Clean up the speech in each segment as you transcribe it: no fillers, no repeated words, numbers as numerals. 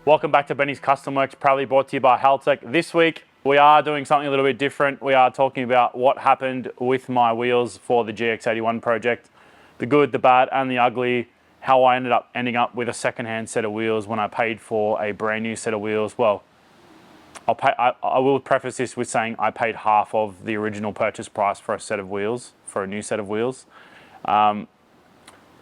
Welcome back to Benny's Custom Works, proudly brought to you by Haltech. This week, we are doing something a little bit different. We are talking about what happened with my wheels for the GX81 project. The good, the bad, and the ugly. How I ending up with a second-hand set of wheels when I paid for a brand new set of wheels. Well, I will preface this with saying I paid half of the original purchase price for a set of wheels, for a new set of wheels.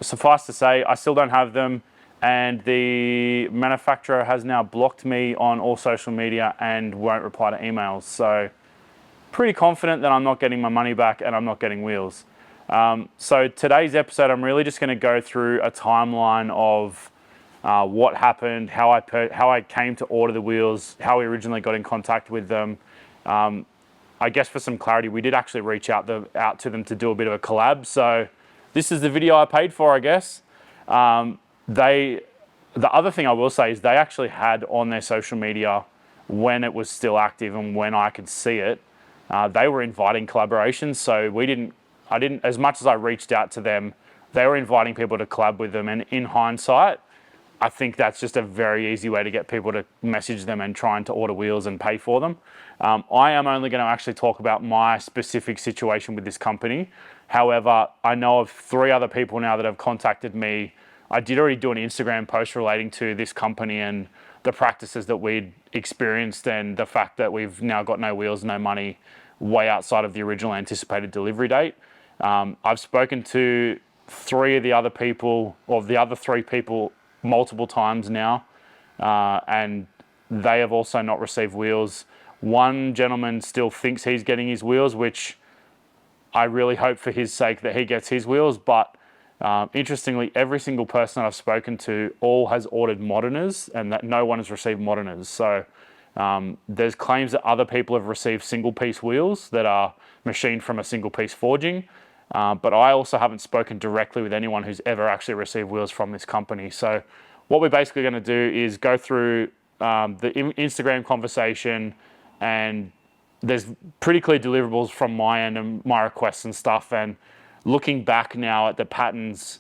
Suffice to say, I still don't have them, and the manufacturer has now blocked me on all social media and won't reply to emails. So pretty confident that I'm not getting my money back and I'm not getting wheels. So today's episode, I'm really just going to go through a timeline of what happened, how I came to order the wheels, how we originally got in contact with them. I guess for some clarity, we did actually reach out to them to do a bit of a collab. So this is the video I paid for, I guess. The other thing I will say is they actually had on their social media, when it was still active and when I could see it, they were inviting collaborations. So I didn't, as much as I reached out to them, they were inviting people to collab with them. And in hindsight, I think that's just a very easy way to get people to message them and trying to order wheels and pay for them. I am only going to actually talk about my specific situation with this company. However, I know of 3 other people now that have contacted me. I did already do an Instagram post relating to this company and the practices that we'd experienced and the fact that we've now got no wheels, no money, way outside of the original anticipated delivery date. I've spoken to 3 of the other people, or the other 3 people, multiple times now, and they have also not received wheels. One gentleman still thinks he's getting his wheels, which I really hope for his sake that he gets his wheels, but interestingly, every single person that I've spoken to all has ordered moderners and that no one has received moderners. So there's claims that other people have received single piece wheels that are machined from a single piece forging. But I also haven't spoken directly with anyone who's ever actually received wheels from this company. So what we're basically going to do is go through the Instagram conversation, and there's pretty clear deliverables from my end and my requests and stuff. And looking back now at the patterns,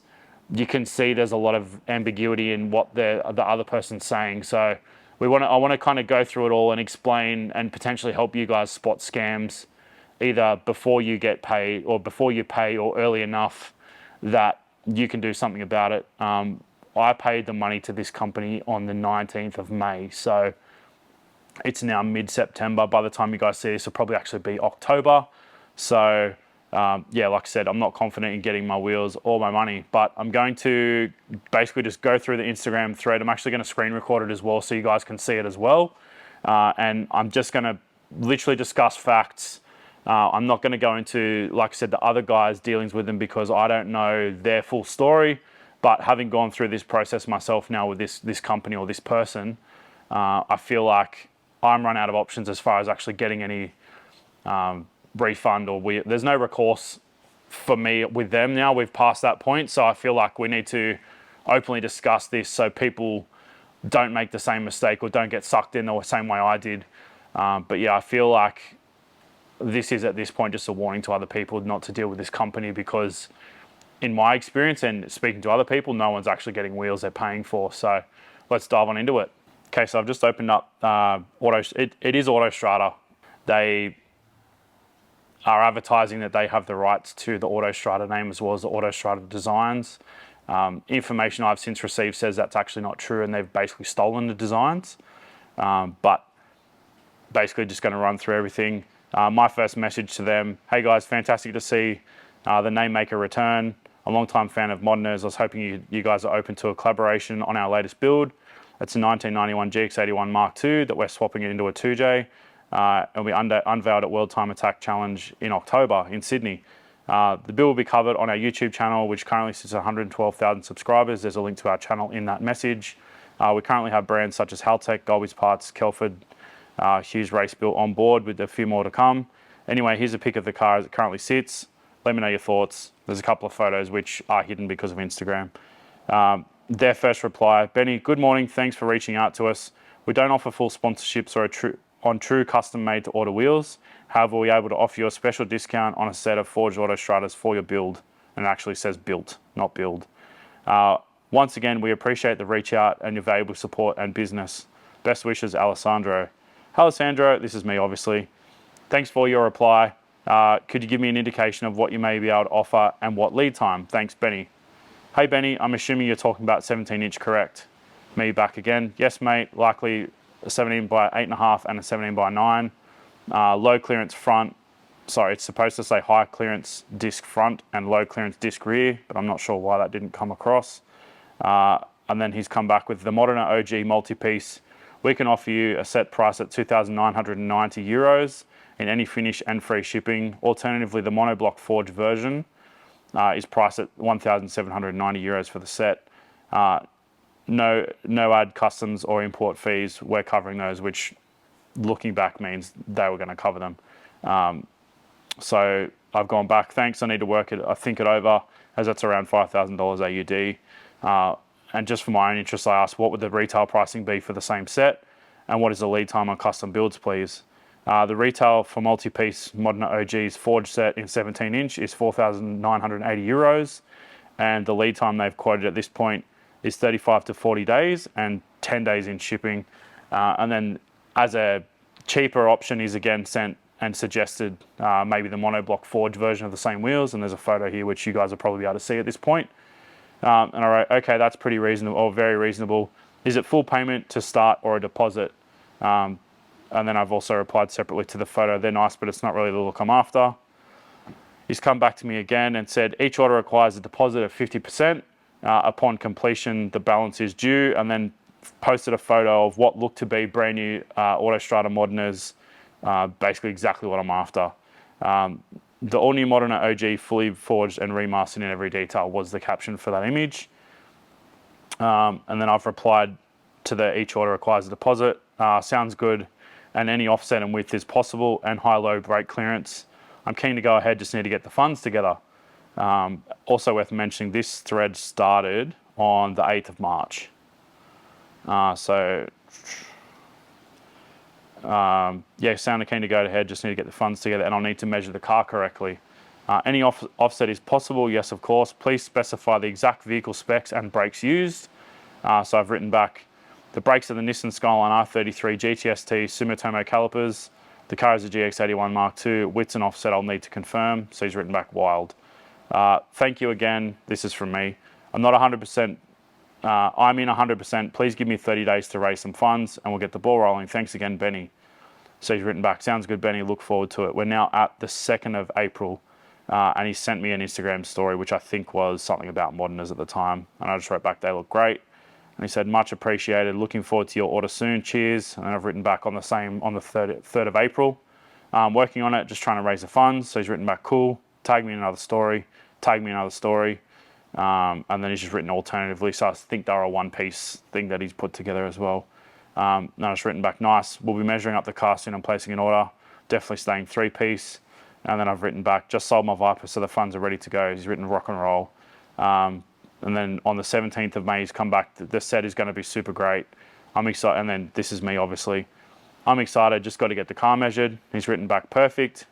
you can see there's a lot of ambiguity in what the other person's saying. So I want to kind of go through it all and explain and potentially help you guys spot scams, either before you get paid or before you pay, or early enough that you can do something about it. I paid the money to this company on the 19th of May. So it's now mid-September. By the time you guys see this, it'll probably actually be October. So yeah, like I said, I'm not confident in getting my wheels or my money, but I'm going to basically just go through the Instagram thread. I'm actually going to screen record it as well so you guys can see it as well. And I'm just going to literally discuss facts. I'm not going to go into, like I said, the other guys' dealings with them because I don't know their full story. But having gone through this process myself now with this company or this person, I feel like I'm run out of options as far as actually getting any refund or there's no recourse for me with them now. We've passed that point. So I feel like we need to openly discuss this so people don't make the same mistake or don't get sucked in the same way I did. But yeah, I feel like this is at this point just a warning to other people not to deal with this company, because in my experience and speaking to other people, no one's actually getting wheels they're paying for. So let's dive on into it. Okay, so I've just opened up it is Autostrada. They are advertising that they have the rights to the Autostrada name as well as the Autostrada designs. Information I've since received says that's actually not true and they've basically stolen the designs. But basically just going to run through everything. My first message to them: hey guys, fantastic to see the name maker return. I'm a long-time fan of Moderners. I was hoping you guys are open to a collaboration on our latest build. It's a 1991 GX81 Mark II that we're swapping it into a 2J. And we unveiled at World Time Attack Challenge in October in Sydney. The build will be covered on our YouTube channel, which currently sits at 112,000 subscribers. There's a link to our channel in that message. We currently have brands such as Haltech, Golby's Parts, Kelford, Hughes Race Built on board, with a few more to come. Anyway, here's a pic of the car as it currently sits. Let me know your thoughts. There's a couple of photos which are hidden because of Instagram. Their first reply: Benny, good morning. Thanks for reaching out to us. We don't offer full sponsorships on true custom made to order wheels. However, we're able to offer you a special discount on a set of forged Autostradas for your build. And it actually says built, not build. Once again, we appreciate the reach out and your valuable support and business. Best wishes, Alessandro. Alessandro, this is me, obviously. Thanks for your reply. Could you give me an indication of what you may be able to offer and what lead time? Thanks, Benny. Hey, Benny, I'm assuming you're talking about 17-inch, correct? Me back again. Yes, mate, likely a 17 by 8.5 and a 17 by 9. Low clearance front. Sorry, it's supposed to say high clearance disc front and low clearance disc rear, but I'm not sure why that didn't come across. And then he's come back with the Modena OG multi-piece. We can offer you a set price at €2,990 in any finish and free shipping. Alternatively, the monoblock forged version is priced at €1,790 for the set. No add customs or import fees. We're covering those, which looking back means they were going to cover them. So I've gone back. Thanks. I need to think it over, as that's around $5,000 AUD. And just for my own interest, I asked what would the retail pricing be for the same set, and what is the lead time on custom builds, please? The retail for multi-piece Modena OG's forged set in 17-inch is €4,980, and the lead time they've quoted at this point is 35 to 40 days and 10 days in shipping. And then as a cheaper option is again sent and suggested maybe the monoblock forged version of the same wheels, and there's a photo here which you guys will probably be able to see at this point. And I wrote, okay, that's pretty reasonable, or very reasonable. Is it full payment to start or a deposit? And then I've also replied separately to the photo. They're nice, but it's not really the look I'm after. He's come back to me again and said, each order requires a deposit of 50%. Upon completion, the balance is due, and then posted a photo of what looked to be brand new Autostrada Modenas, basically exactly what I'm after. The all-new Modena OG, fully forged and remastered in every detail, was the caption for that image. And then I've replied to the each order requires a deposit. Sounds good, and any offset and width is possible, and high-low brake clearance. I'm keen to go ahead, just need to get the funds together. Also worth mentioning, this thread started on the 8th of March. Sounded keen to go ahead, just need to get the funds together, and I'll need to measure the car correctly. Any offset is possible, yes, of course. Please specify the exact vehicle specs and brakes used. So I've written back, the brakes are the Nissan Skyline R33 GTST Sumitomo calipers. The car is a GX81 Mark II. Widths and offset I'll need to confirm. So he's written back wild. Thank you again. This is from me. I'm not 100%. I'm in 100%. Please give me 30 days to raise some funds and we'll get the ball rolling. Thanks again, Benny. So he's written back, sounds good, Benny. Look forward to it. We're now at the 2nd of April. And he sent me an Instagram story, which I think was something about Modenas at the time. And I just wrote back, they look great. And he said, much appreciated. Looking forward to your order soon. Cheers. And I've written back on the 3rd of April. Working on it, just trying to raise the funds. So he's written back, cool. Tag me in another story. Tag me in another story. And then he's just written alternatively. So I think they're a one-piece thing that he's put together as well. And I've just written back, nice. We'll be measuring up the car soon and placing an order. Definitely staying 3-piece. And then I've written back, just sold my Viper, so the funds are ready to go. He's written rock and roll. And then on the 17th of May, he's come back. The set is going to be super great. I'm excited. And then this is me, obviously. I'm excited. Just got to get the car measured. He's written back perfect.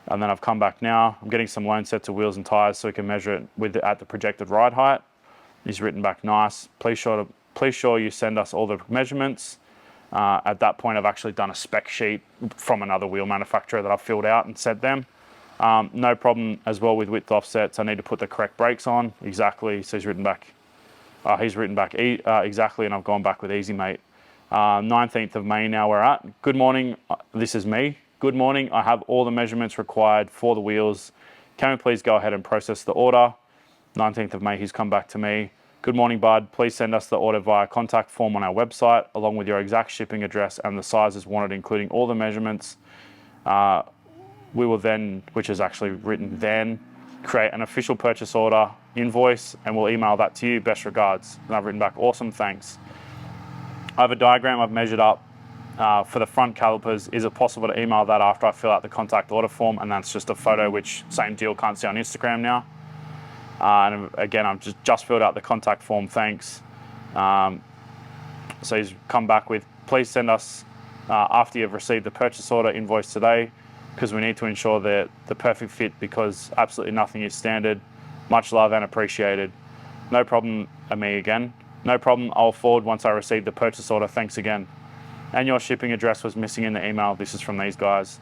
And then I've come back now. I'm getting some loan sets of wheels and tires so we can measure it at the projected ride height. He's written back, nice. Please sure you send us all the measurements. At that point, I've actually done a spec sheet from another wheel manufacturer that I've filled out and sent them. No problem as well with width offsets. I need to put the correct brakes on. Exactly. So he's written back. Exactly, and I've gone back with easy, mate. 19th of May now we're at. Good morning. This is me. Good morning. I have all the measurements required for the wheels. Can we please go ahead and process the order? 19th of May, he's come back to me. Good morning, bud. Please send us the order via contact form on our website, along with your exact shipping address and the sizes wanted, including all the measurements. We will then, which is actually written then, create an official purchase order invoice, and we'll email that to you. Best regards. And I've written back, awesome, thanks. I have a diagram I've measured up for the front calipers. Is it possible to email that after I fill out the contact order form? And that's just a photo, which same deal, can't see on Instagram now. And again, I've just filled out the contact form, thanks. So he's come back with, please send us, after you've received the purchase order invoice today, because we need to ensure that the perfect fit, because absolutely nothing is standard. Much love and appreciated. No problem, me again. No problem, I'll forward once I receive the purchase order, thanks again. and your shipping address was missing in the email. This is from these guys.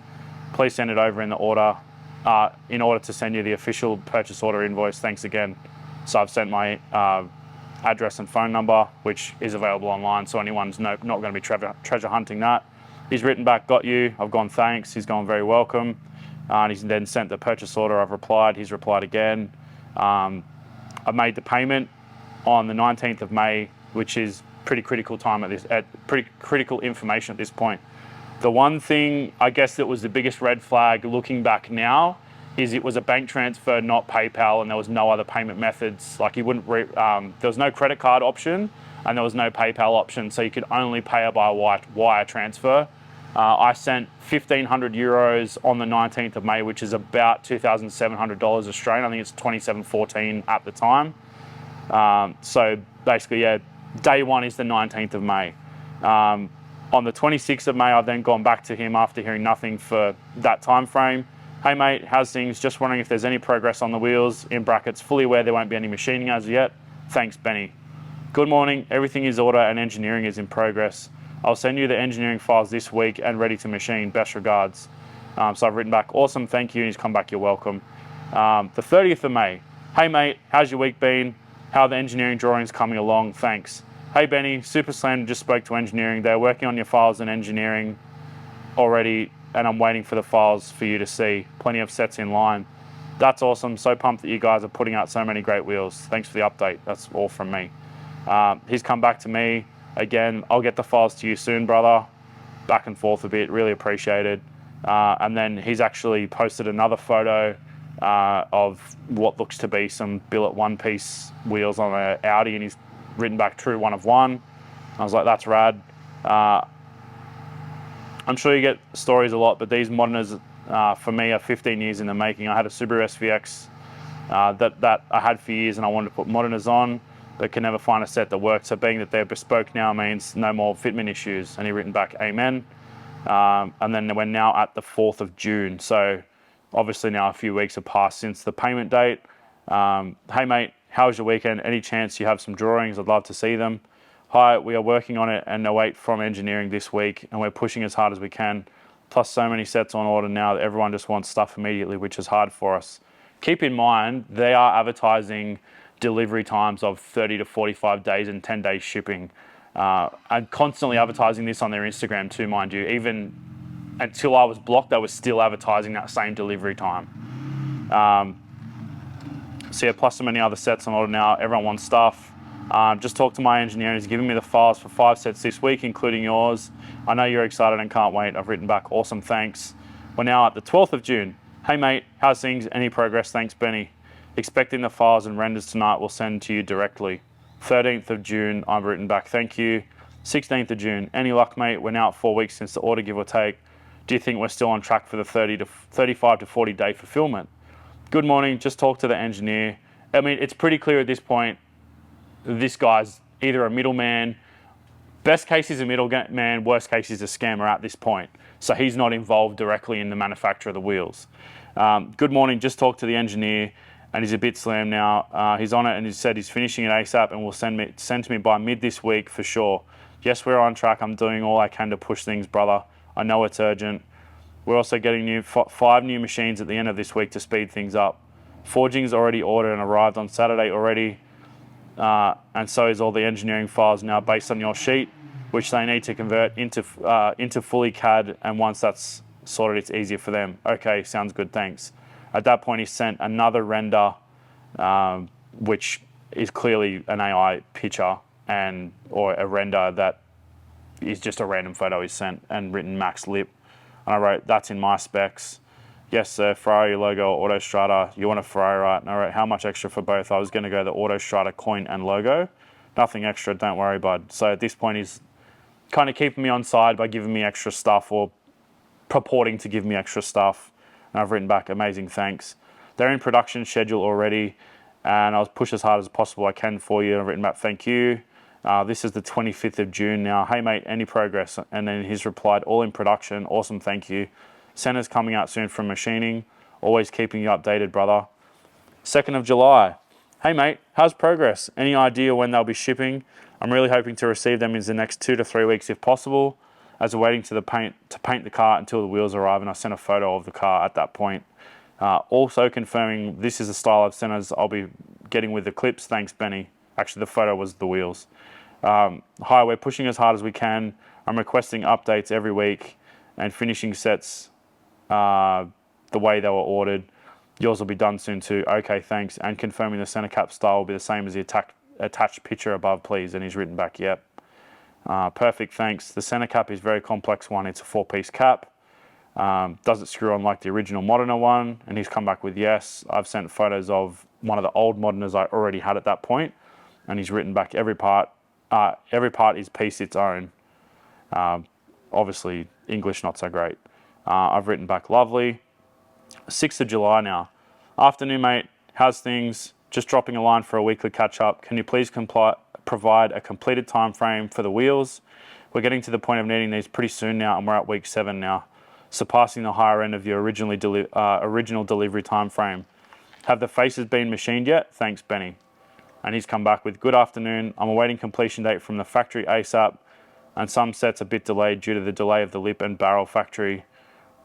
Please send it over in order to send you the official purchase order invoice. Thanks again. So I've sent my address and phone number, which is available online, so anyone's not going to be treasure hunting that. He's written back, got you. I've gone, thanks. He's gone, very welcome. And he's then sent the purchase order. I've replied. He's replied again. I've made the payment on the 19th of May, which is pretty critical information at this point. The one thing, I guess, that was the biggest red flag looking back now is it was a bank transfer, not PayPal, and there was no other payment methods. Like there was no credit card option and there was no PayPal option, so you could only pay it by wire transfer. I sent 1,500 euros on the 19th of May, which is about $2,700 Australian. I think it's 27.14 at the time. So basically, yeah, day one is the 19th of May. On the 26th of May, I've then gone back to him after hearing nothing for that time frame. Hey mate, how's things? Just wondering if there's any progress on the wheels, in brackets, fully aware there won't be any machining as yet. Thanks, Benny. Good morning, everything is order and engineering is in progress. I'll send you the engineering files this week and ready to machine. Best regards. So I've written back, awesome, thank you. And he's come back, you're welcome. The 30th of May. Hey mate, how's your week been? How are the engineering drawings coming along? Thanks. Hey Benny, Super Slam just spoke to engineering. They're working on your files and engineering already, and I'm waiting for the files for you to see. Plenty of sets in line. That's awesome. So pumped that you guys are putting out so many great wheels. Thanks for the update. That's all from me. He's come back to me. Again, I'll get the files to you soon, brother. Back and forth a bit, really appreciated. And then he's actually posted another photo of what looks to be some billet one-piece wheels on an Audi, and he's written back true 1 of 1. I was like, that's rad. I'm sure you get stories a lot, but these Moderners for me are 15 years in the making. I had a Subaru SVX that I had for years, and I wanted to put Moderners on, but can never find a set that works. So being that they're bespoke now means no more fitment issues. And he written back, amen. And then we're now at the 4th of June. So obviously now a few weeks have passed since the payment date. Hey mate, how was your weekend? Any chance you have some drawings? I'd love to see them. Hi, we are working on it and await from engineering this week, and we're pushing as hard as we can. Plus so many sets on order now that everyone just wants stuff immediately, which is hard for us. Keep in mind, they are advertising delivery times of 30 to 45 days and 10 days shipping. And constantly advertising this on their Instagram too, mind you. Even until I was blocked, they were still advertising that same delivery time. So yeah, plus so many other sets on order now. Everyone wants stuff. Just talked to my engineer, and he's given me the files for 5 sets this week, including yours. I know you're excited and can't wait. I've written back, awesome, thanks. We're now at the 12th of June. Hey mate, how's things? Any progress? Thanks, Benny. Expecting the files and renders tonight. We'll send to you directly. 13th of June, I've written back, thank you. 16th of June, any luck, mate? We're now at 4 weeks since the order, give or take. Do you think we're still on track for the 35 to 40 day fulfillment? Good morning, just talked to the engineer. I mean, it's pretty clear at this point, this guy's either a middleman. Best case he's a middleman, worst case he's a scammer at this point. So he's not involved directly in the manufacture of the wheels. Good morning, just talked to the engineer, and he's a bit slammed now. He's on it, and he said he's finishing it ASAP and will send to me by mid this week for sure. Yes, we're on track. I'm doing all I can to push things, brother. I know it's urgent. We're also getting 5 new machines at the end of this week to speed things up. Forging's already ordered and arrived on Saturday already. And so is all the engineering files now based on your sheet, which they need to convert into fully CAD, and once that's sorted, it's easier for them. Okay, sounds good, thanks. At that point, he sent another render, which is clearly an AI picture or a render that is just a random photo he's sent and written max lip. And I wrote, that's in my specs. Yes, sir, Ferrari logo or Autostrada. You want a Ferrari, right? And I wrote, how much extra for both? I was going to go the Autostrada coin and logo. Nothing extra, don't worry, bud. So at this point, he's kind of keeping me on side by giving me extra stuff, or purporting to give me extra stuff. And I've written back, amazing, thanks. They're in production schedule already, and I'll push as hard as possible I can for you. And I've written back, thank you. This is the 25th of June now. Hey, mate, any progress? And then he's replied, all in production. Awesome, thank you. Center's coming out soon from machining. Always keeping you updated, brother. 2nd of July. Hey, mate, how's progress? Any idea when they'll be shipping? I'm really hoping to receive them in the next 2 to 3 weeks if possible. as we're waiting to paint the car until the wheels arrive, and I sent a photo of the car at that point. Also confirming this is the style I've sent as I'll be getting with the clips. Thanks, Benny. Actually, the photo was the wheels. Hi, we're pushing as hard as we can. I'm requesting updates every week and finishing sets the way they were ordered. Yours will be done soon too. Okay, thanks. And confirming the center cap style will be the same as the attached picture above, please. And he's written back, yep. Perfect, thanks. The center cap is a very complex one. It's a 4-piece cap. Does it screw on like the original Moderna one? And he's come back with yes. I've sent photos of one of the old Modernas I already had at that point. And he's written back every part is piece its own. Obviously, English not so great. I've written back lovely. 6th of July now. Afternoon, mate. How's things? Just dropping a line for a weekly catch-up. Can you please provide a completed time frame for the wheels? We're getting to the point of needing these pretty soon now, and we're at week 7 now, surpassing the higher end of your original delivery time frame. Have the faces been machined yet? Thanks, Benny. And he's come back with, good afternoon. I'm awaiting completion date from the factory ASAP, and some sets a bit delayed due to the delay of the lip and barrel factory,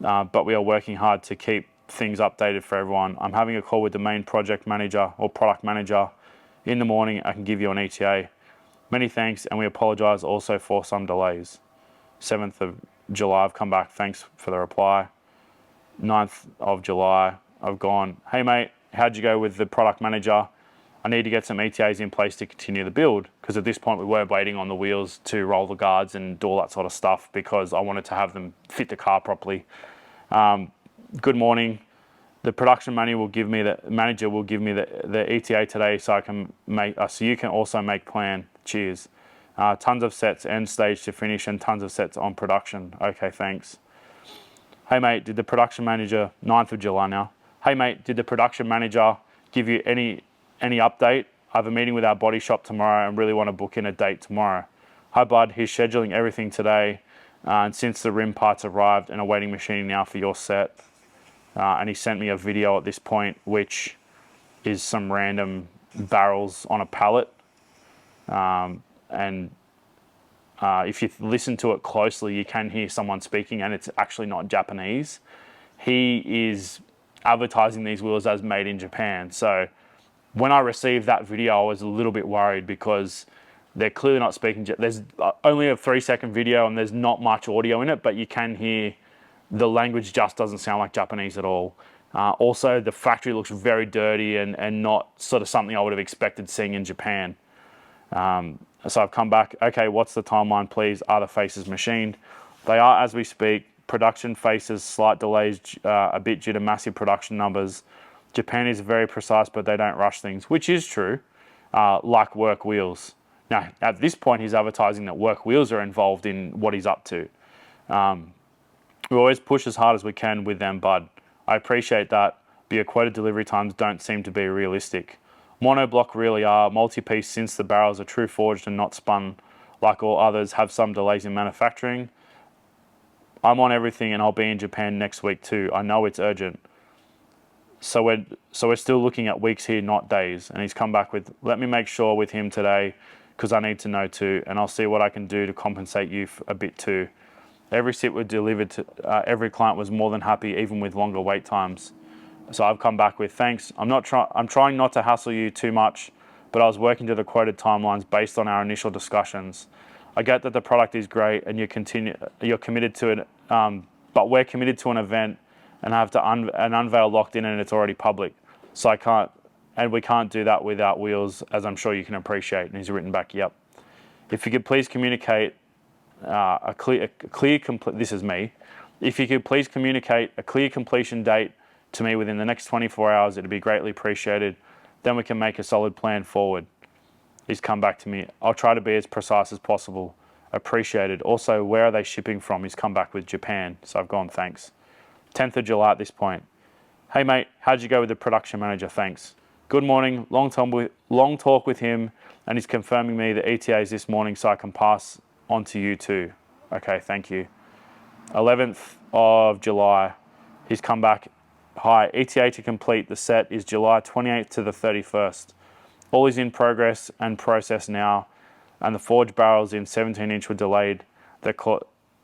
but we are working hard to keep things updated for everyone. I'm having a call with the main project manager or product manager in the morning. I can give you an ETA. Many thanks, and we apologize also for some delays. 7th of July, I've come back. Thanks for the reply. 9th of July, I've gone, hey mate, how'd you go with the product manager? I need to get some ETAs in place to continue the build, because at this point we were waiting on the wheels to roll the guards and do all that sort of stuff because I wanted to have them fit the car properly. Good morning. The production manager will give me the ETA today, so I can so you can also make plan. Cheers. Tons of sets end stage to finish and tons of sets on production. Okay, thanks. Hey mate, did the production manager 9th of July now? Hey mate, did the production manager give you any update? I have a meeting with our body shop tomorrow and really want to book in a date tomorrow. Hi bud, he's scheduling everything today, and since the rim parts arrived and awaiting machining now for your set. And he sent me a video at this point, which is some random barrels on a pallet. If you listen to it closely, you can hear someone speaking, and it's actually not Japanese. He is advertising these wheels as made in Japan. So when I received that video, I was a little bit worried because they're clearly not speaking. There's only a 3-second video and there's not much audio in it, but you can hear the language just doesn't sound like Japanese at all. Also, the factory looks very dirty and not sort of something I would have expected seeing in Japan. So I've come back. Okay, what's the timeline, please? Are the faces machined? They are as we speak. Production faces slight delays a bit due to massive production numbers. Japan is very precise, but they don't rush things, which is true, like work wheels. Now, at this point, he's advertising that work wheels are involved in what he's up to. We always push as hard as we can with them, bud. I appreciate that, but your quoted delivery times don't seem to be realistic. Monoblock really are. Multi-piece, since the barrels are true forged and not spun like all others, have some delays in manufacturing. I'm on everything and I'll be in Japan next week too. I know it's urgent. So we're still looking at weeks here, not days. And he's come back with, let me make sure with him today because I need to know too, and I'll see what I can do to compensate you a bit too. Every sit we delivered to every client was more than happy, even with longer wait times. So I've come back with thanks. I'm trying not to hassle you too much, but I was working to the quoted timelines based on our initial discussions. I get that the product is great and you're committed to it, but we're committed to an event and have to unveil locked in and it's already public. So we can't do that without wheels, as I'm sure you can appreciate. And he's written back, yep. If you could please communicate this is me. If you could please communicate a clear completion date to me within the next 24 hours, it'd be greatly appreciated. Then we can make a solid plan forward. He's come back to me. I'll try to be as precise as possible. Appreciated. Also, where are they shipping from? He's come back with Japan. So I've gone, thanks. 10th of July at this point. Hey mate, how'd you go with the production manager? Thanks. Good morning. Long talk with him, and he's confirming me the ETAs this morning so I can pass on to you too. Okay, thank you. 11th of July, he's come back. Hi, ETA to complete the set is July 28th to the 31st. All is in progress and process now, and the forged barrels in 17-inch were delayed.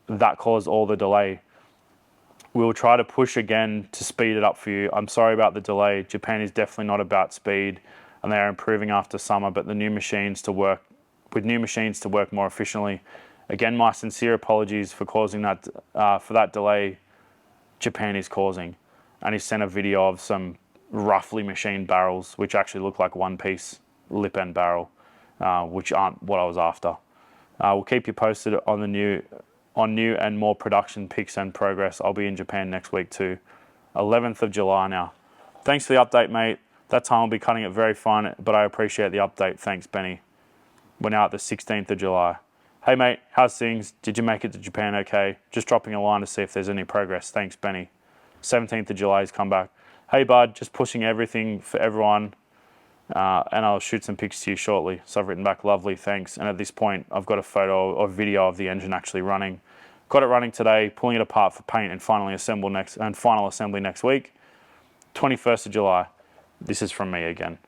that caused all the delay. We will try to push again to speed it up for you. I'm sorry about the delay. Japan is definitely not about speed, and they are improving after summer, but with new machines to work more efficiently. Again, my sincere apologies for causing that for that delay Japan is causing. And he sent a video of some roughly machined barrels, which actually look like one-piece lip end barrel, which aren't what I was after. We'll keep you posted on new and more production pics and progress. I'll be in Japan next week too. 11th of July now. Thanks for the update, mate. That time I'll be cutting it very fine, but I appreciate the update. Thanks, Benny. We're now at the 16th of July. Hey, mate, how's things? Did you make it to Japan okay? Just dropping a line to see if there's any progress. Thanks, Benny. 17th of July, he's come back. Hey, bud, just pushing everything for everyone, and I'll shoot some pics to you shortly. So I've written back, lovely, thanks. And at this point, I've got a photo or video of the engine actually running. Got it running today, pulling it apart for paint and final assembly next week. 21st of July. This is from me again.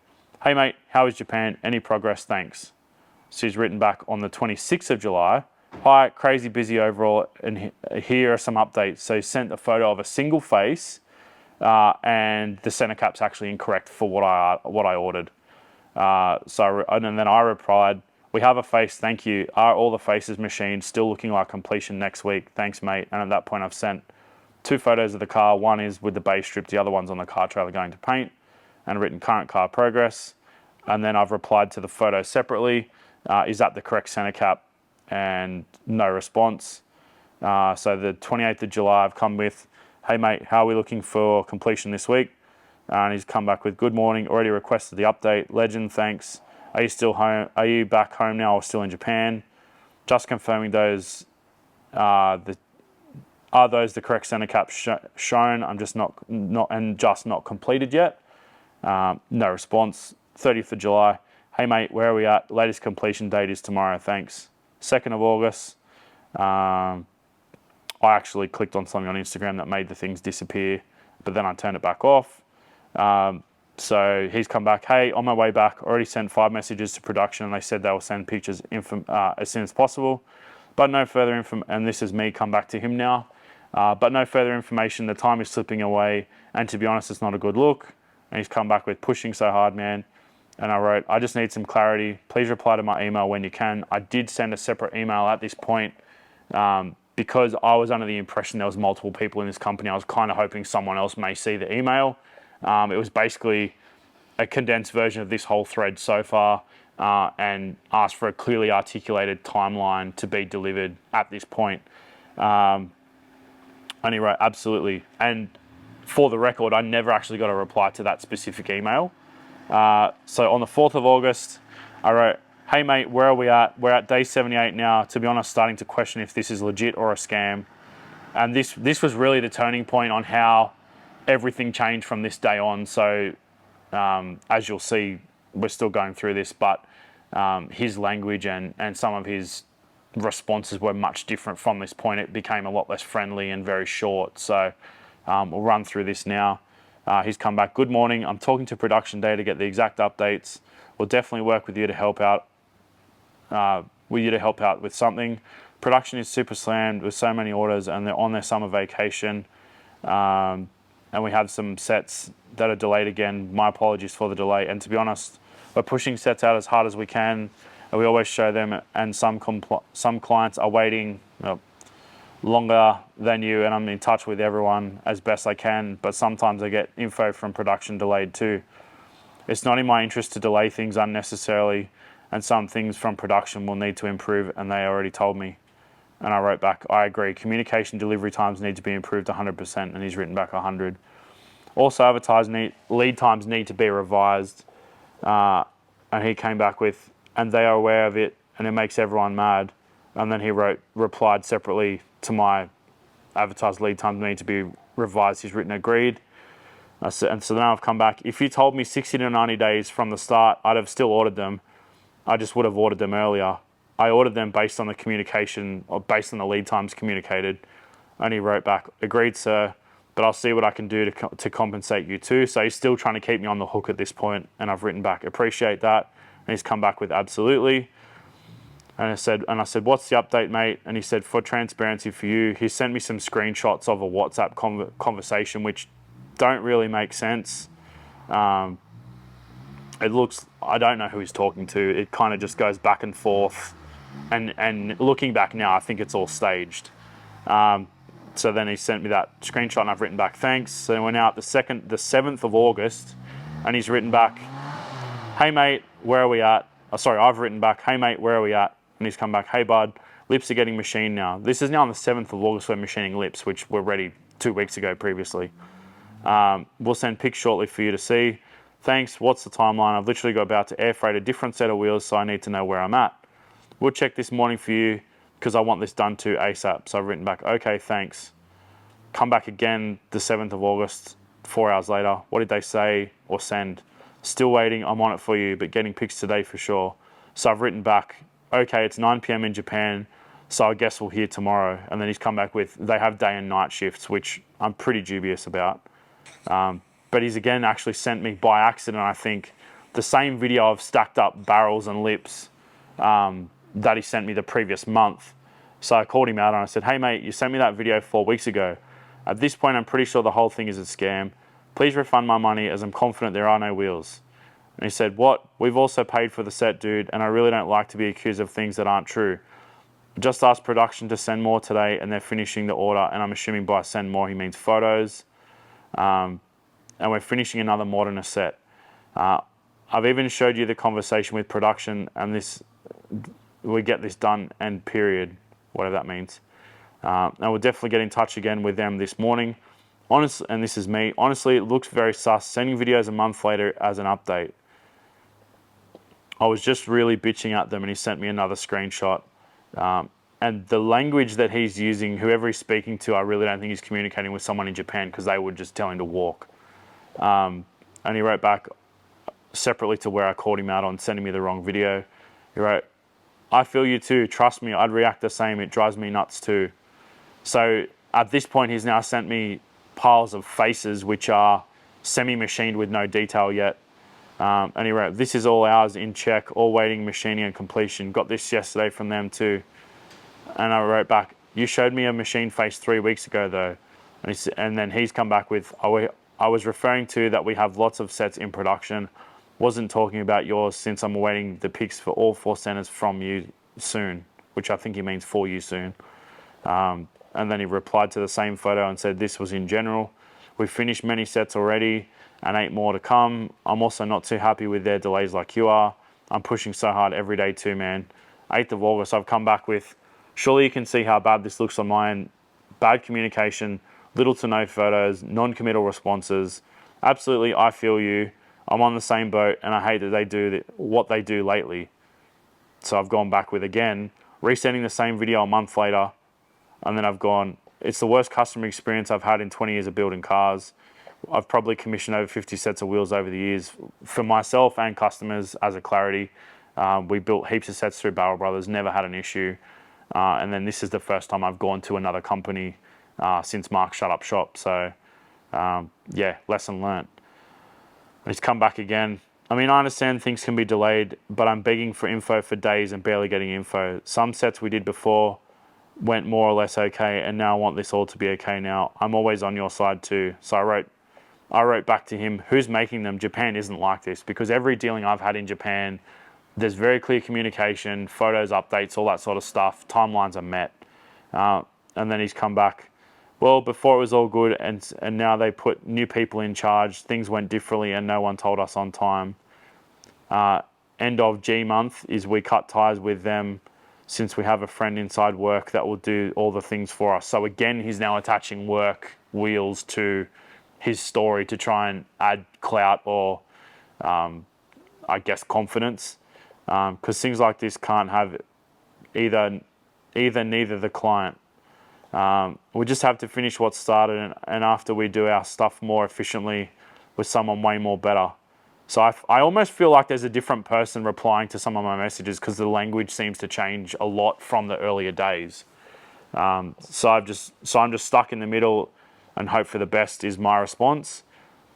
Hey, mate, how is Japan? Any progress? Thanks. She's written back on the 26th of July. Hi, crazy busy overall, and here are some updates. So he sent a photo of a single face, and the center cap's actually incorrect for what I ordered. And then I replied, we have a face, thank you. Are all the faces machined? Still looking like completion next week. Thanks, mate. And at that point, I've sent 2 photos of the car. One is with the base strip, the other one's on the car trailer going to paint, and written current car progress. And then I've replied to the photo separately. Is that the correct center cap? And no response. So the 28th of July, I've come with, hey mate, how are we looking for completion this week? And he's come back with, good morning, already requested the update. Legend, thanks. Are you still home? Are you back home now or still in Japan? Just confirming those, are those the correct center caps shown? I'm just not completed yet. No response. 30th of July. Hey mate, where are we at? Latest completion date is tomorrow, thanks. 2nd of August. I actually clicked on something on Instagram that made the things disappear, but then I turned it back off. So he's come back, hey, on my way back, already sent 5 messages to production, and they said they will send pictures as soon as possible, but no further info, and this is me come back to him now, but no further information, the time is slipping away, and to be honest, it's not a good look. And he's come back with, pushing so hard, man. And I wrote, I just need some clarity. Please reply to my email when you can. I did send a separate email at this point because I was under the impression there was multiple people in this company. I was kind of hoping someone else may see the email. It was basically a condensed version of this whole thread so far and asked for a clearly articulated timeline to be delivered at this point. And he wrote, absolutely. And for the record, I never actually got a reply to that specific email. So on the 4th of August, I wrote, hey mate, where are we at? We're at day 78 now. To be honest, starting to question if this is legit or a scam. And this was really the turning point on how everything changed from this day on. So as you'll see, we're still going through this, but his language and some of his responses were much different from this point. It became a lot less friendly and very short. So we'll run through this now. He's come back, good morning. I'm talking to production day to get the exact updates. We'll definitely work with you to help out with something. Production is super slammed with so many orders and they're on their summer vacation. And we have some sets that are delayed again. My apologies for the delay. And to be honest, we're pushing sets out as hard as we can. And we always show them, and some clients are waiting longer than you, and I'm in touch with everyone as best I can, but sometimes I get info from production delayed too. It's not in my interest to delay things unnecessarily, and some things from production will need to improve, and they already told me. And I wrote back, I agree, communication delivery times need to be improved 100%, and he's written back 100. Also, lead times need to be revised, and he came back with, and they are aware of it, and it makes everyone mad. And then he replied separately to my advertised lead times need to be revised. He's written agreed. And so now I've come back. If you told me 60 to 90 days from the start, I'd have still ordered them. I just would have ordered them earlier. I ordered them based on the communication, or based on the lead times communicated. And he wrote back, agreed, sir, but I'll see what I can do to compensate you too. So he's still trying to keep me on the hook at this point. And I've written back, appreciate that. And he's come back with absolutely. And I said, what's the update, mate? And he said, for transparency for you, he sent me some screenshots of a WhatsApp conversation, which don't really make sense. It looks, I don't know who he's talking to. It kind of just goes back and forth. And looking back now, I think it's all staged. So then he sent me that screenshot and I've written back, thanks. So we're now at the 7th of August and he's written back, hey mate, where are we at? Oh, sorry, I've written back, hey mate, where are we at? And he's come back, hey bud, lips are getting machined now. This is now on the 7th of August, we're machining lips, which were ready 2 weeks ago previously. We'll send pics shortly for you to see. Thanks, what's the timeline? I've literally got about to air freight a different set of wheels, so I need to know where I'm at. We'll check this morning for you because I want this done too ASAP. So I've written back, okay, thanks. Come back again the 7th of August, 4 hours later. What did they say or send? Still waiting, I'm on it for you, but getting pics today for sure. So I've written back, okay, it's 9 p.m. in Japan, so I guess we'll hear tomorrow. And then he's come back with, they have day and night shifts, which I'm pretty dubious about. But he's again actually sent me by accident, I think, the same video of stacked up barrels and lips that he sent me the previous month. So I called him out and I said, hey mate, you sent me that video 4 weeks ago. At this point, I'm pretty sure the whole thing is a scam. Please refund my money as I'm confident there are no wheels. And he said, what? We've also paid for the set, dude, and I really don't like to be accused of things that aren't true. Just asked production to send more today and they're finishing the order, and I'm assuming by send more he means photos. And we're finishing another modern set. I've even showed you the conversation with production and we get this done and period, whatever that means. And we'll definitely get in touch again with them this morning. Honestly, and this is me, honestly, it looks very sus, sending videos a month later as an update. I was just really bitching at them and he sent me another screenshot. And the language that he's using, whoever he's speaking to, I really don't think he's communicating with someone in Japan because they would just tell him to walk. And he wrote back separately to where I called him out on sending me the wrong video. He wrote, I feel you too, trust me, I'd react the same, it drives me nuts too. So at this point, he's now sent me piles of faces which are semi-machined with no detail yet. And he wrote, this is all ours in check, all waiting, machining and completion. Got this yesterday from them too. And I wrote back, you showed me a machine face 3 weeks ago though. And then he's come back with, I was referring to that we have lots of sets in production. Wasn't talking about yours since I'm awaiting the pics for all 4 centers from you soon, which I think he means for you soon. And then he replied to the same photo and said this was in general. We've finished many sets already and 8 more to come. I'm also not too happy with their delays like you are. I'm pushing so hard every day too, man. 8th of August, I've come back with, surely you can see how bad this looks on my end. Bad communication, little to no photos, non-committal responses. Absolutely, I feel you. I'm on the same boat and I hate that they do what they do lately. So I've gone back with, again, resending the same video a month later. And then I've gone, it's the worst customer experience I've had in 20 years of building cars. I've probably commissioned over 50 sets of wheels over the years for myself and customers as a clarity. We built heaps of sets through Barrel Brothers, never had an issue. And then this is the first time I've gone to another company since Mark shut up shop. So yeah, lesson learnt. And he's come back again. I mean, I understand things can be delayed, but I'm begging for info for days and barely getting info. Some sets we did before went more or less okay, and now I want this all to be okay now. I'm always on your side too. So I wrote back to him, who's making them? Japan isn't like this, because every dealing I've had in Japan, there's very clear communication, photos, updates, all that sort of stuff. Timelines are met. And then he's come back, well, before it was all good, and now they put new people in charge. Things went differently and no one told us on time. End of G month is we cut ties with them since we have a friend inside work that will do all the things for us. So again, he's now attaching work wheels to his story to try and add clout or, I guess, confidence. Because things like this can't have neither the client. We just have to finish what started, and after we do our stuff more efficiently with someone way more better. So I almost feel like there's a different person replying to some of my messages because the language seems to change a lot from the earlier days. So I'm just stuck in the middle, and hope for the best is my response.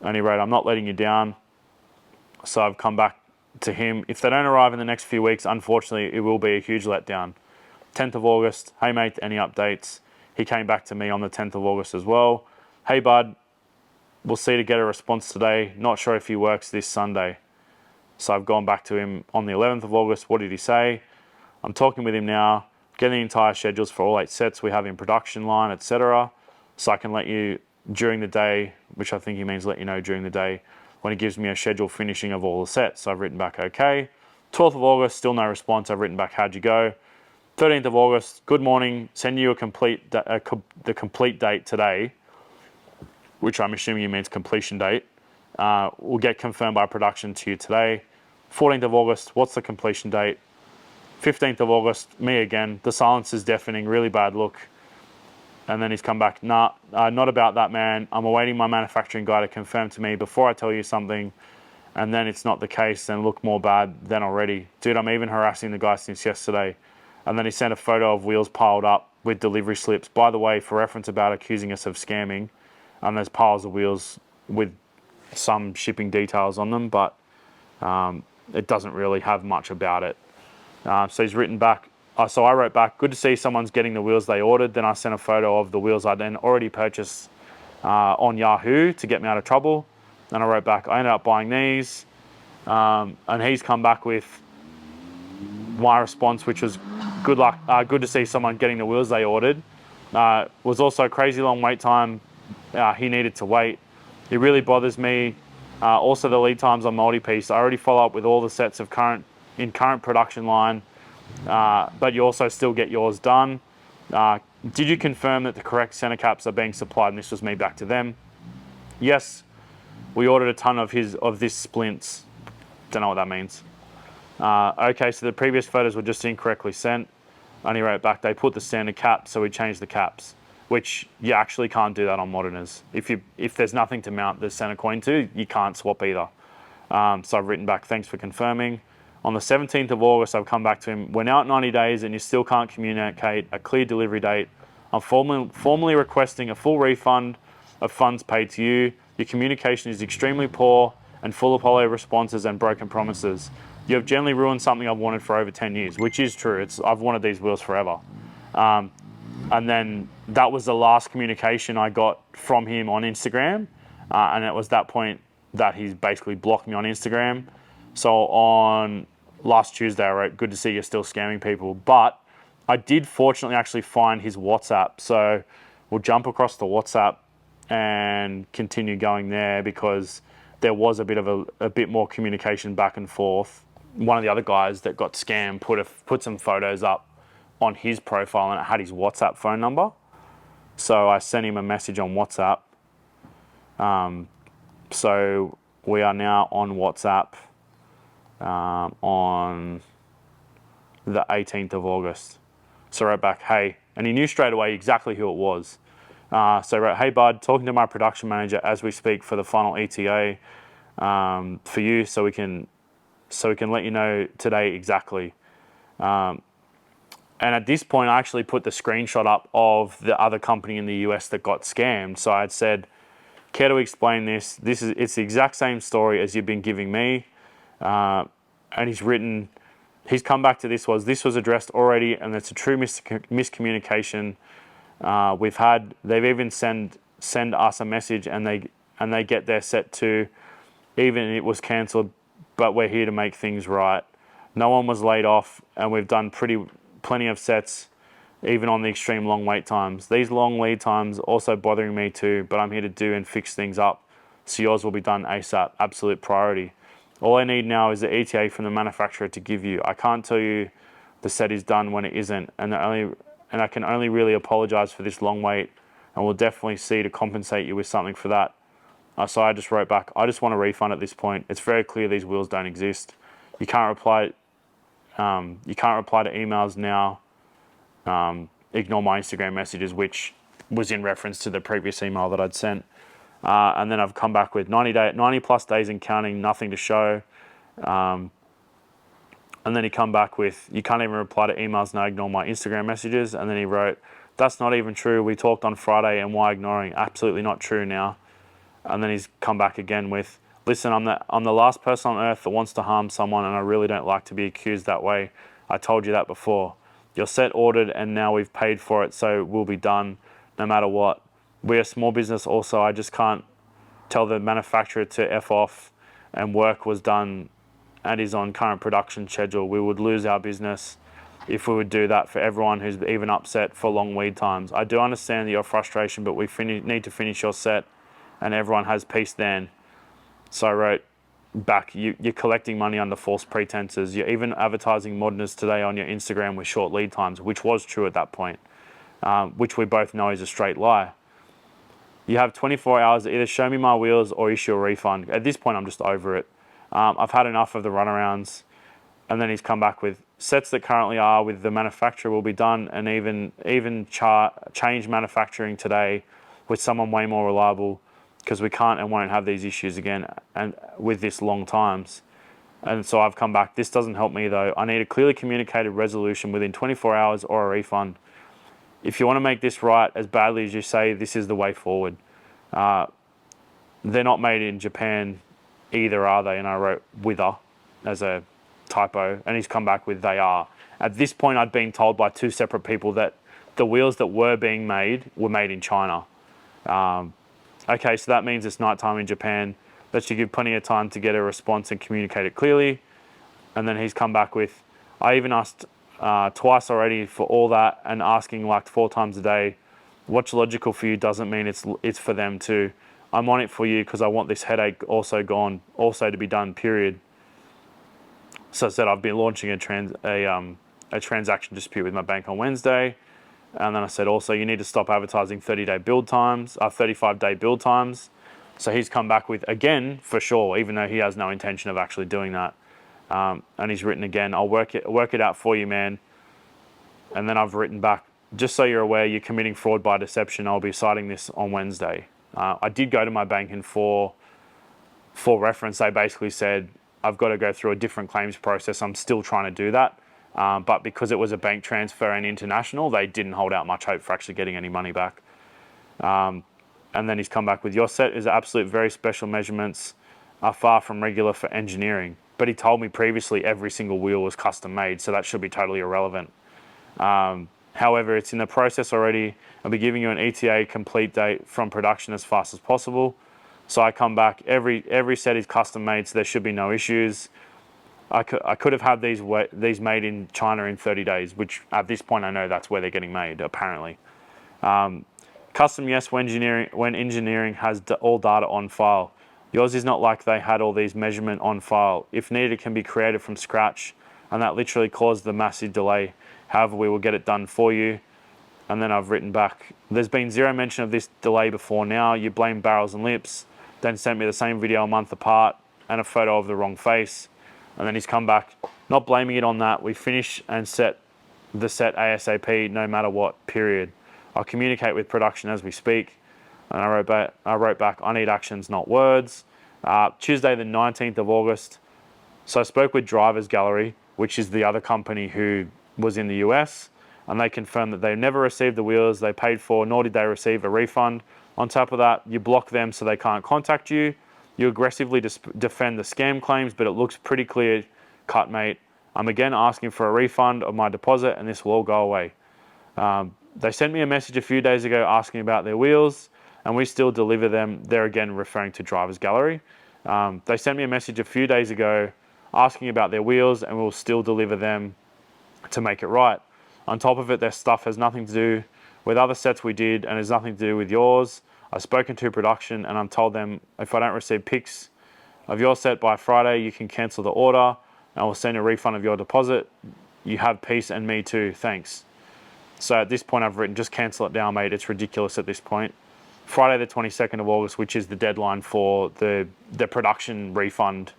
And he wrote, I'm not letting you down. So I've come back to him, if they don't arrive in the next few weeks, unfortunately, it will be a huge letdown. 10th of August, hey mate, any updates? He came back to me on the 10th of August as well. Hey bud, we'll see to get a response today. Not sure if he works this Sunday. So I've gone back to him on the 11th of August. What did he say? I'm talking with him now, getting the entire schedules for all 8 sets we have in production line, etc. So I can let you during the day, which I think he means let you know during the day, when he gives me a schedule finishing of all the sets. So I've written back, okay. 12th of August, still no response. I've written back, how'd you go? 13th of August, good morning. Send you the complete date today, which I'm assuming he means completion date. Will get confirmed by production to you today. 14th of August, what's the completion date? 15th of August, me again. The silence is deafening, really bad look. And then he's come back, nah, not about that, man. I'm awaiting my manufacturing guy to confirm to me before I tell you something. And then it's not the case, then look more bad than already. Dude, I'm even harassing the guy since yesterday. And then he sent a photo of wheels piled up with delivery slips. By the way, for reference about accusing us of scamming, there's piles of wheels with some shipping details on them, but it doesn't really have much about it. So he's written back. So I wrote back, good to see someone's getting the wheels they ordered. Then I sent a photo of the wheels I then already purchased on Yahoo to get me out of trouble. And I wrote back, I ended up buying these. And he's come back with my response, which was good luck. Good to see someone getting the wheels they ordered. Was also crazy long wait time. He needed to wait. It really bothers me. Also the lead times on multi-piece. I already follow up with all the sets of current production line, but you also still get yours done. Did you confirm that the correct center caps are being supplied? And this was me back to them. Yes, we ordered a ton of this splints. Don't know what that means. Okay, so the previous photos were just incorrectly sent. And he wrote back, they put the standard caps, so we changed the caps, which you actually can't do that on Moderners. If there's nothing to mount the center coin to, you can't swap either. So I've written back, thanks for confirming. On the 17th of August, I've come back to him. We're now at 90 days and you still can't communicate a clear delivery date. I'm formally requesting a full refund of funds paid to you. Your communication is extremely poor and full of hollow responses and broken promises. You have generally ruined something I've wanted for over 10 years, which is true. I've wanted these wheels forever. And then that was the last communication I got from him on Instagram. And it was that point that he's basically blocked me on Instagram. So on last Tuesday, I wrote, good to see you're still scamming people. But I did fortunately actually find his WhatsApp. So we'll jump across the WhatsApp and continue going there because there was a bit more communication back and forth. One of the other guys that got scammed put some photos up on his profile and it had his WhatsApp phone number. So I sent him a message on WhatsApp. So we are now on WhatsApp on the 18th of August. So I wrote back, hey, and he knew straight away exactly who it was. So I wrote, hey bud, talking to my production manager as we speak for the final ETA for you so we can let you know today exactly. And at this point, I actually put the screenshot up of the other company in the US that got scammed. So I had said, care to explain this? It's the exact same story as you've been giving me. And he's come back to this was addressed already, and it's a true miscommunication. We've had, they've even send us a message and they get their set to, even it was cancelled, but we're here to make things right. No one was laid off, and we've done plenty of sets, even on the extreme long wait times. These long lead times also bothering me too, but I'm here to do and fix things up. So yours will be done ASAP, absolute priority. All I need now is the ETA from the manufacturer to give you. I can't tell you the set is done when it isn't, and I can only really apologize for this long wait, and we'll definitely see to compensate you with something for that. So I just wrote back, I just want a refund at this point. It's very clear these wheels don't exist. You can't reply to emails now. Ignore my Instagram messages, which was in reference to the previous email that I'd sent. And then I've come back with 90 plus days and counting, nothing to show. And then he come back with, you can't even reply to emails now, ignore my Instagram messages. And then he wrote, that's not even true. We talked on Friday and why ignoring? Absolutely not true now. And then he's come back again with, Listen, I'm the last person on earth that wants to harm someone, and I really don't like to be accused that way. I told you that before. Your set ordered, and now we've paid for it, so we'll be done no matter what. We're a small business also. I just can't tell the manufacturer to F off, and work was done and is on current production schedule. We would lose our business if we would do that for everyone who's even upset for long lead times. I do understand your frustration, but we need to finish your set, and everyone has peace then. So I wrote back, you're collecting money under false pretenses. You're even advertising modernist today on your Instagram with short lead times, which was true at that point, which we both know is a straight lie. You have 24 hours to either show me my wheels or issue a refund. At this point, I'm just over it. I've had enough of the runarounds. And then he's come back with sets that currently are with the manufacturer will be done, and even change manufacturing today with someone way more reliable, because we can't and won't have these issues again and with this long times. And so I've come back. This doesn't help me though. I need a clearly communicated resolution within 24 hours or a refund. If you want to make this right as badly as you say, this is the way forward. They're not made in Japan either, are they? And I wrote wither as a typo, and he's come back with they are. At this point, I'd been told by two separate people that the wheels that were being made were made in China. Okay, so that means it's nighttime in Japan. That should give plenty of time to get a response and communicate it clearly. And then he's come back with, I even asked twice already for all that, and asking like 4 times a day. What's logical for you doesn't mean it's for them too. I'm on it for you because I want this headache also gone, also to be done, period. So I said I've been launching a transaction dispute with my bank on Wednesday. And then I said also you need to stop advertising 35-day build times. So he's come back with, again, for sure, even though he has no intention of actually doing that. And he's written again, I'll work it out for you, man. And then I've written back, just so you're aware, you're committing fraud by deception. I'll be citing this on Wednesday. I did go to my bank, and for reference, they basically said, I've got to go through a different claims process. I'm still trying to do that. But because it was a bank transfer and international, they didn't hold out much hope for actually getting any money back. And then he's come back with, your set is absolute very special measurements are far from regular for engineering. But he told me previously every single wheel was custom made, so that should be totally irrelevant. However, it's in the process already. I'll be giving you an ETA complete date from production as fast as possible. So I come back, every set is custom made, so there should be no issues. I could have had these made in China in 30 days, which at this point I know that's where they're getting made, apparently. Custom, yes, when engineering has all data on file. Yours is not like they had all these measurement on file. If needed, it can be created from scratch, and that literally caused the massive delay. However, we will get it done for you. And then I've written back, there's been zero mention of this delay before now. You blame barrels and lips, then sent me the same video a month apart and a photo of the wrong face. And then he's come back, not blaming it on that. We finish and set the set ASAP, no matter what, period. I'll communicate with production as we speak. And I wrote back, I need actions, not words. Tuesday, the 19th of August. So I spoke with Drivers Gallery, which is the other company who was in the US, and they confirmed that they never received the wheels they paid for, nor did they receive a refund. On top of that, you block them so they can't contact you. You aggressively defend the scam claims, but it looks pretty clear cut, mate. I'm again asking for a refund of my deposit, and this will all go away. They sent me a message a few days ago asking about their wheels, and we still deliver them. They're again referring to Drivers Gallery. They sent me a message a few days ago asking about their wheels, and we'll still deliver them to make it right. On top of it, their stuff has nothing to do with other sets we did, and has nothing to do with yours. I've spoken to production, and I'm told them if I don't receive pics of your set by Friday, you can cancel the order, and we'll send a refund of your deposit. You have peace, and me too, thanks. So at this point I've written, just cancel it down, mate. It's ridiculous at this point. Friday the 22nd of August, which is the deadline for the production refund.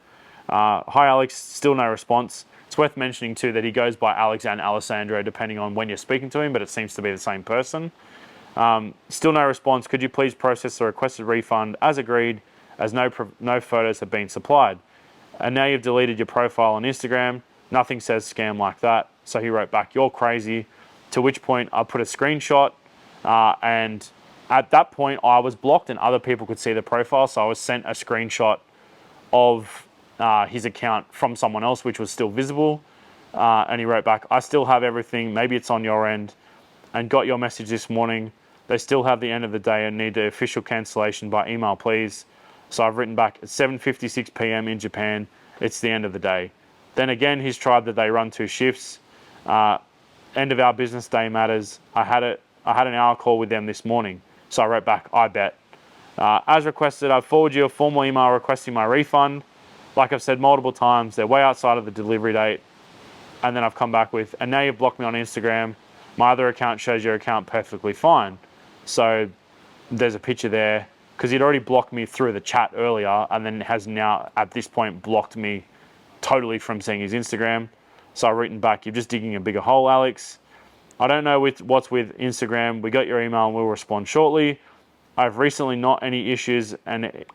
Hi Alex, still no response. It's worth mentioning too that he goes by Alex and Alessandro depending on when you're speaking to him, but it seems to be the same person. Still no response. Could you please process the requested refund as agreed, as no photos have been supplied? And now you've deleted your profile on Instagram. Nothing says scam like that. So he wrote back, you're crazy. To which point I put a screenshot, and at that point I was blocked and other people could see the profile. So I was sent a screenshot of his account from someone else, which was still visible. And he wrote back, I still have everything. Maybe it's on your end. And got your message this morning. They still have the end of the day and need the official cancellation by email, please. So I've written back at 7:56 p.m. in Japan. It's the end of the day. Then again, he's tried that they run 2 shifts. End of our business day matters. I had an hour call with them this morning. So I wrote back, I bet. As requested, I've forwarded you a formal email requesting my refund. Like I've said multiple times, they're way outside of the delivery date. And then I've come back with, and now you've blocked me on Instagram. My other account shows your account perfectly fine. So there's a picture there, because he'd already blocked me through the chat earlier and then has now at this point blocked me totally from seeing his Instagram. So I've written back, you're just digging a bigger hole, Alex. I don't know what's with Instagram. We got your email and we'll respond shortly. I've recently not any issues and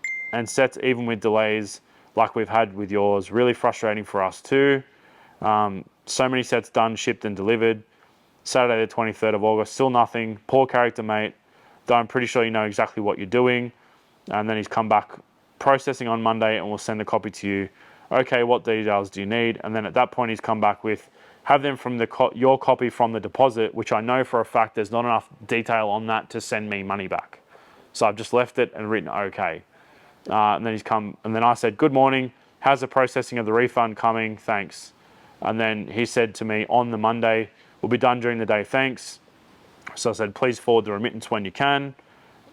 sets even with delays like we've had with yours. Really frustrating for us too. So many sets done, shipped and delivered. Saturday the 23rd of August, still nothing. Poor character, mate. Though I'm pretty sure you know exactly what you're doing. And then he's come back, processing on Monday, and we'll send a copy to you. Okay, what details do you need? And then at that point, he's come back with, have them from your copy from the deposit, which I know for a fact there's not enough detail on that to send me money back. So I've just left it and written okay. And then he's come, and then I said, good morning. How's the processing of the refund coming? Thanks. And then he said to me on the Monday, we'll be done during the day, thanks. So I said, please forward the remittance when you can.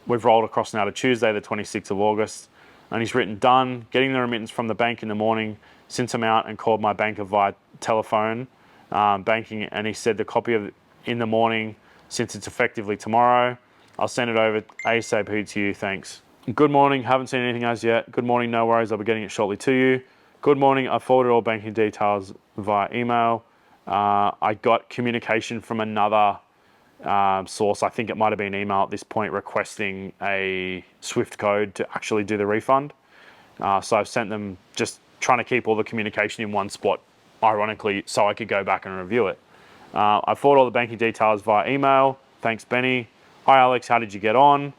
We've rolled across now to Tuesday, the 26th of August. And he's written, done, getting the remittance from the bank in the morning, sent him out and called my banker via telephone banking. And he said the copy of in the morning, since it's effectively tomorrow, I'll send it over ASAP to you, thanks. Good morning, haven't seen anything as yet. Good morning, no worries, I'll be getting it shortly to you. Good morning, I forwarded all banking details via email. I got communication from another source, I think it might have been email at this point, requesting a Swift code to actually do the refund. So I've sent them, just trying to keep all the communication in one spot, ironically, so I could go back and review it. I forwarded all the banking details via email. Thanks, Benny. Hi, Alex, how did you get on?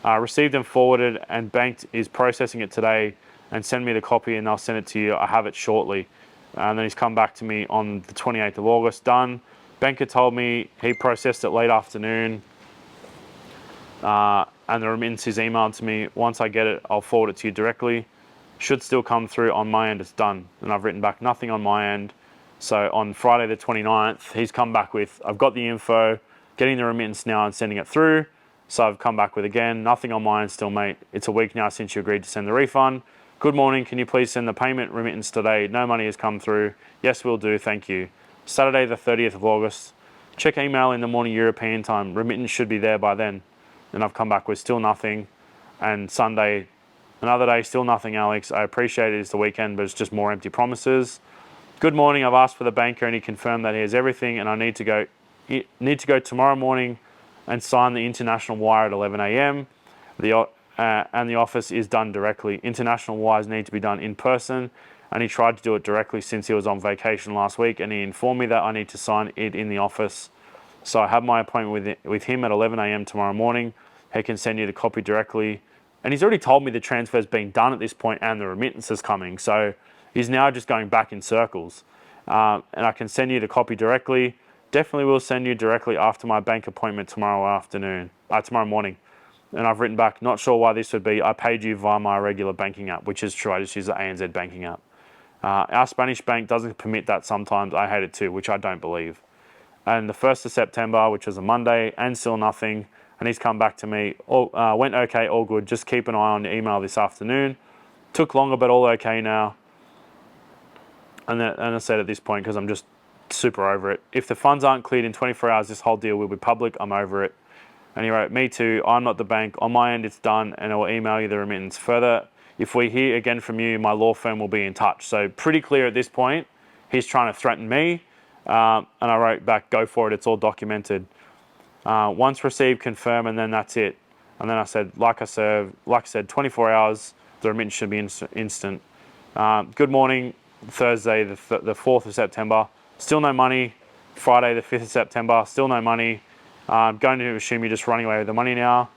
Received and forwarded, and banked is processing it today, and send me the copy and I'll send it to you. I have it shortly. And then he's come back to me on the 28th of August, done. Banker told me he processed it late afternoon, and the remittance is emailed to me. Once I get it, I'll forward it to you directly. Should still come through on my end, it's done. And I've written back, nothing on my end. So on Friday the 29th, he's come back with, I've got the info, getting the remittance now and sending it through. So I've come back with, again, nothing on my end still, mate. It's a week now since you agreed to send the refund. Good morning, can you please send the payment remittance today? No money has come through. Yes, will do, thank you. Saturday the 30th of August, check email in the morning European time. Remittance should be there by then. And I've come back with still nothing. And Sunday, another day, still nothing, Alex. I appreciate it, it's the weekend, but it's just more empty promises. Good morning, I've asked for the banker and he confirmed that he has everything and I need to go tomorrow morning and sign the international wire at 11 a.m. And the office is done directly. International wires need to be done in person, and he tried to do it directly since he was on vacation last week, and he informed me that I need to sign it in the office. So I have my appointment with him at 11 a.m. tomorrow morning. He can send you the copy directly. And he's already told me the transfer's been done at this point and the remittance is coming. So he's now just going back in circles. And I can send you the copy directly. Definitely will send you directly after my bank appointment tomorrow morning. And I've written back, not sure why this would be. I paid you via my regular banking app, which is true. I just use the ANZ banking app. Our Spanish bank doesn't permit that sometimes. I hate it too, which I don't believe. And the 1st of September, which was a Monday, and still nothing. And he's come back to me, went okay, all good. Just keep an eye on the email this afternoon. Took longer, but all okay now. And I said at this point, because I'm just super over it, if the funds aren't cleared in 24 hours, this whole deal will be public. I'm over it. And he wrote, me too, I'm not the bank. On my end, it's done, and I will email you the remittance. Further, if we hear again from you, my law firm will be in touch. So pretty clear at this point, he's trying to threaten me. And I wrote back, go for it, it's all documented. Once received, confirm, and then that's it. And then I said, like I said, 24 hours, the remittance should be instant. Good morning, Thursday, the 4th of September. Still no money. Friday, the 5th of September, still no money. I'm going to assume you're just running away with the money now.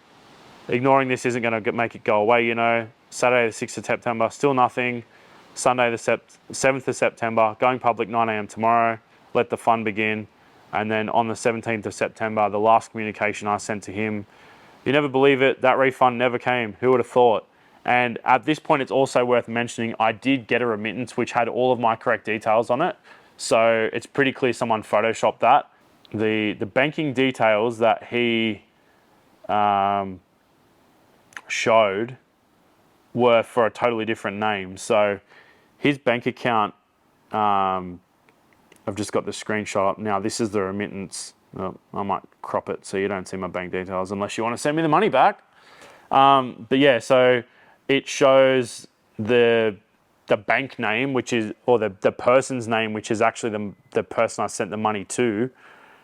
Ignoring this isn't going to make it go away, you know. Saturday the 6th of September, still nothing. Sunday the 7th of September, going public 9 a.m. tomorrow, let the fun begin. And then on the 17th of September, the last communication I sent to him, you never believe it, that refund never came. Who would have thought? And at this point, it's also worth mentioning, I did get a remittance which had all of my correct details on it. So it's pretty clear someone photoshopped that. The banking details that he showed were for a totally different name. So his bank account, I've just got the screenshot up now. This is the remittance. Oh, I might crop it so you don't see my bank details unless you want to send me the money back. But yeah, so it shows the bank name, which is, or the person's name, which is actually the person I sent the money to.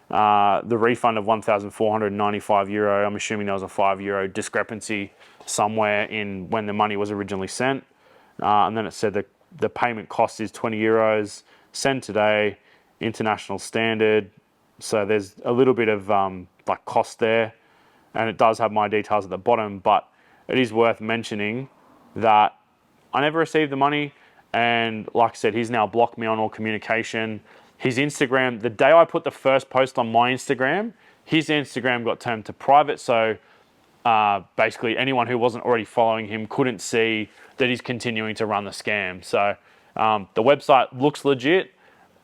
The refund of €1,495. I'm assuming there was a €5 discrepancy somewhere in when the money was originally sent. And then it said that the payment cost is €20. Send today, international standard. So there's a little bit of like cost there, and it does have my details at the bottom. But it is worth mentioning that I never received the money, and like I said, he's now blocked me on all communication. His Instagram, the day I put the first post on my Instagram, his Instagram got turned to private. So basically anyone who wasn't already following him couldn't see that he's continuing to run the scam. So the website looks legit.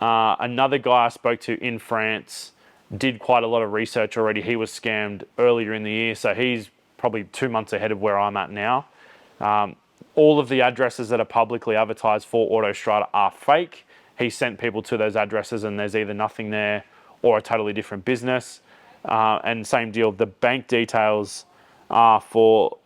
Another guy I spoke to in France did quite a lot of research already. He was scammed earlier in the year, so he's probably 2 months ahead of where I'm at now. All of the addresses that are publicly advertised for Autostrada are fake. He sent people to those addresses and there's either nothing there or a totally different business. And same deal, the bank details are for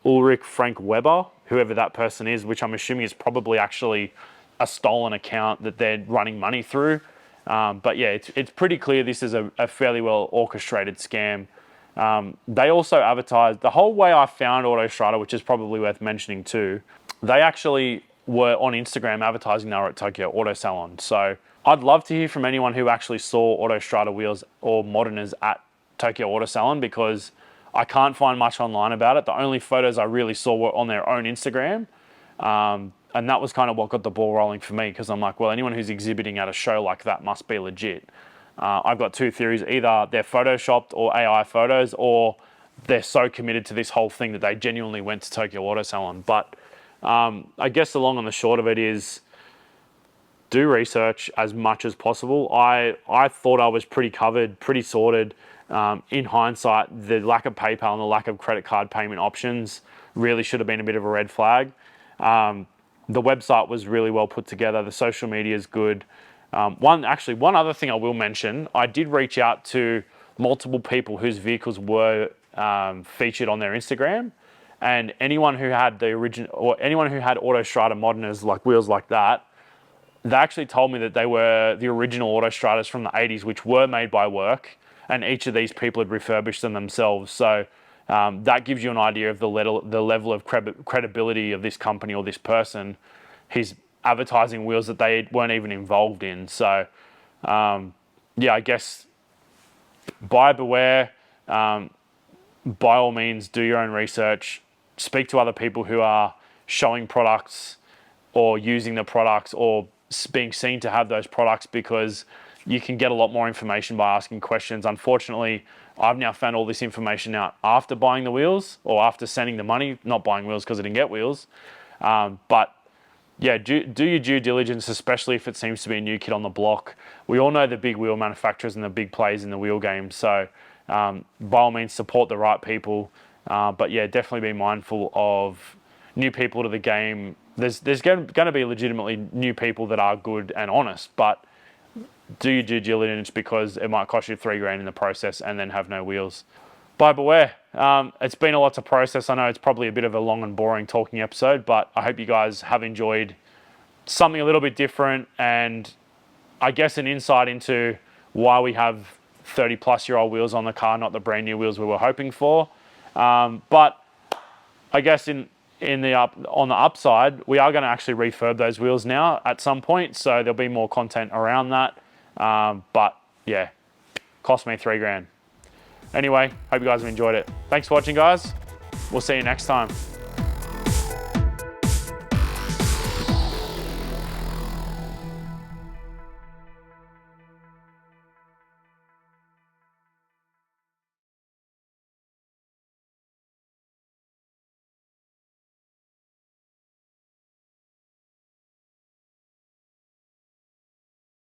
Ulrich Frank Weber, whoever that person is, which I'm assuming is probably actually a stolen account that they're running money through. But yeah, it's pretty clear this is a fairly well orchestrated scam. They also advertised, the whole way I found Autostrada, which is probably worth mentioning too, they actually were on Instagram advertising they were at Tokyo Auto Salon. So I'd love to hear from anyone who actually saw Autostrada wheels or Moderners at Tokyo Auto Salon, because I can't find much online about it. The only photos I really saw were on their own Instagram. And that was kind of what got the ball rolling for me, because I'm like, well, anyone who's exhibiting at a show like that must be legit. I've got two theories. Either they're photoshopped or AI photos, or they're so committed to this whole thing that they genuinely went to Tokyo Auto Salon. But I guess the long and the short of it is, do research as much as possible. I thought I was pretty covered, pretty sorted. In hindsight, the lack of PayPal and the lack of credit card payment options really should have been a bit of a red flag. The website was really well put together. The social media is good. One other thing I will mention, I did reach out to multiple people whose vehicles were featured on their Instagram, and anyone who had the original, or anyone who had Autostrada Moderners, like wheels like that, they actually told me that they were the original Autostradas from the 80s, which were made by work, and each of these people had refurbished them themselves. So that gives you an idea of the level of credibility of this company or this person. He's advertising wheels that they weren't even involved in. So yeah, I guess buyer beware. By all means, do your own research. Speak to other people who are showing products or using the products or being seen to have those products, because you can get a lot more information by asking questions. Unfortunately, I've now found all this information out after buying the wheels, or after sending the money, not buying wheels because I didn't get wheels. But yeah, do your due diligence, especially if it seems to be a new kid on the block. We all know the big wheel manufacturers and the big players in the wheel game. So by all means, support the right people. But yeah, definitely be mindful of new people to the game. There's going to be legitimately new people that are good and honest, but do your due diligence, because it might cost you $3,000 in the process and then have no wheels. Buyer beware. It's been a lot to process. I know it's probably a bit of a long and boring talking episode, but I hope you guys have enjoyed something a little bit different, and I guess an insight into why we have 30-plus-year-old wheels on the car, not the brand new wheels we were hoping for. But I guess on the upside, we are going to actually refurb those wheels now at some point, so there'll be more content around that. But yeah, cost me $3,000. Anyway, hope you guys have enjoyed it. Thanks for watching, guys. We'll see you next time.